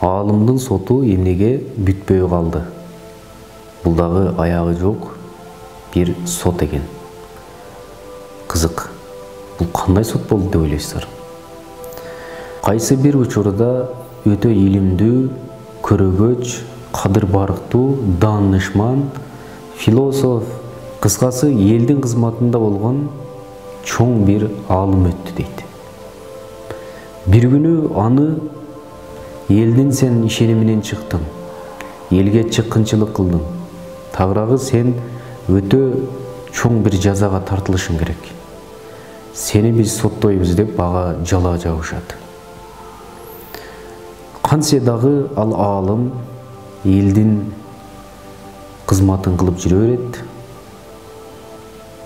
Аалымдын соту эмнеге бүтпөй калды? Бул дагы аягы жок бир сот экен. Кызык. Бул кандай сот болду деп ойлойсуздар? Кайсы бир учурда өтө илимдүү, көрөгөч, кадыр барктуу, даанышман, философ, кыскасы элдин кызматында болгон чоң бир аалым өттү дейт. Бир күнү аны элдин сен ишени менен чыктың, элге чыккынчылык кылдың, тагыраагы сен өтө чоң бир жазага тартылышың керек. Сени биз соттойбуз деп ага жала жабышат. Кантсе дагы ал аалым элдин кызматын кылып жүрө берет.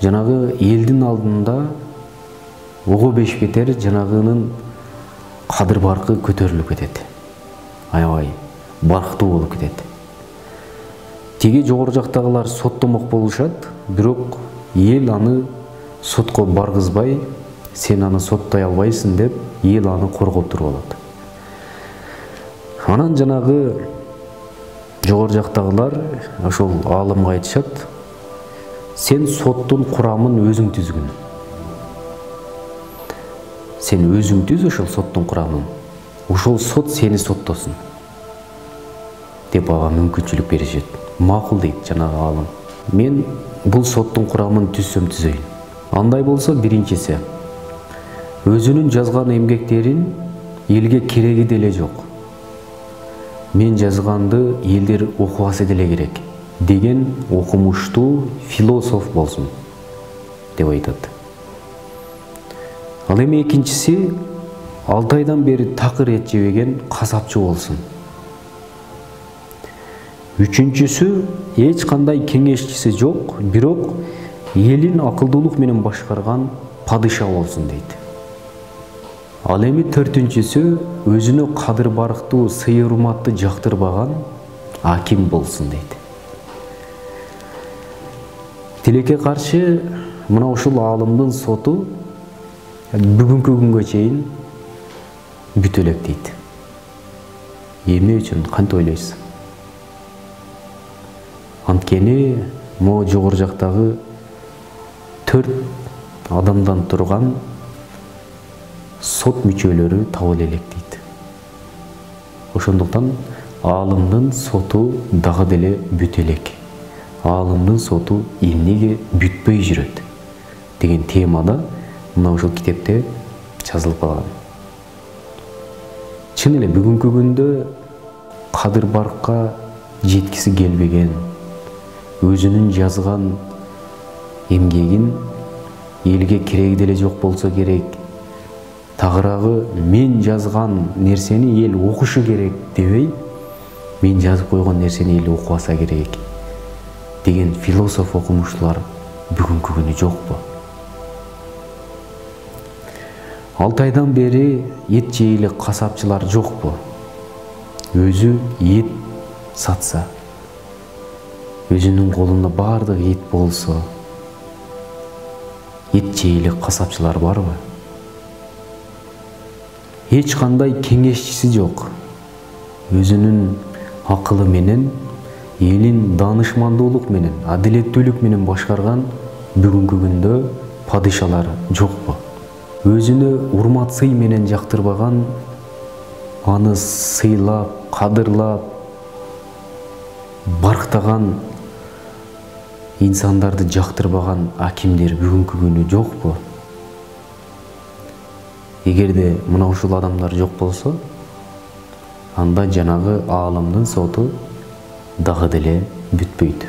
Жанагы элдин алдында ого бешбетер жанагынын кадыр баркы көтөрүлүп кетет. Аябай барктуу болуп кетет. Тиги жогору жактагылар соттомок болушат, бирок эл аны сотко баргызбай, сен аны соттой албайсың деп, эл аны коргоп туруп алат. Анан жанагы жогору жактагылар ошол аалымга айтышат: сен соттун курамын өзүң түзгүн. Сен өзүң түз ошол соттун курамын. Ошол сот сени соттосун деп ага мүмкүнчүлүк беришет. Макул дейт жанагы аалым. Мен бул соттун курамын түзсөм түзөйүн. Андай болсо, биринчиси, өзүнүн жазган эмгектерин элге кереги деле жок. Мен жазганды элдер окубасы деле керек деген окумуштуу философ болсун деп айтат. Ал эми экинчиси, 6 айдан бери такыр эт жебеген касапчы болсун. Үчүнчүсү, эч кандай кеңешчиси жок, бирок элин акылдуулук менен башкарган падыша болсун дейт. Ал эми төртүнчүсү, өзүнө кадыр барктуу, сый урматты жактырбаган аким болсун дейт. Тилекке каршы мына ушул аалымдын соту бүгүнкү күнгө чейин бүтө элек дейт. Эмне үчүн, кантип ойлойсуз? Анткени могу жогору жактагы 4 адамдан турган сот мүчөлөрү табыла элек дейт. Ошондуктан аалымдын соту дагы деле бүтө элек. Аалымдын соту эмнеге бүтпөй жүрөт деген темада мына ушул китепте жазылып калган. Чын эле бүгүнкү күндө кадыр баркка жеткиси келбеген, өзүнүн жазган эмгегин элге кереги деле жок болсо керек, тагыраагы мен жазган нерсени эл окушу керек дебей, мен жазып койгон нерсени эл окубаса керек деген философ окумуштуулар бүгүнкү күнү жокпу? 6 айдан бери эт жейли касапчылар жокпу? Өзү эт сатса, өзүнүн колунда бардык эт болсо, эт жейли касапчылар барбы? Эч кандай кеңешчиси жок. Өзүнүн акылы менен, элин даанышмандуулук менен, адилеттүүлүк менен башкарган бүгүнкү күндө падышалар жокпу? Өзүнө урмат сый менен жактырбаган, аны сыйлап, кадырлап, барктаган инсандарды жактырбаган акимдер бүгүнкү күнү жокпу? Эгерде мына ушул адамдар жок болсо, анда жанагы аалымдын соту дагы деле бүтпөйт.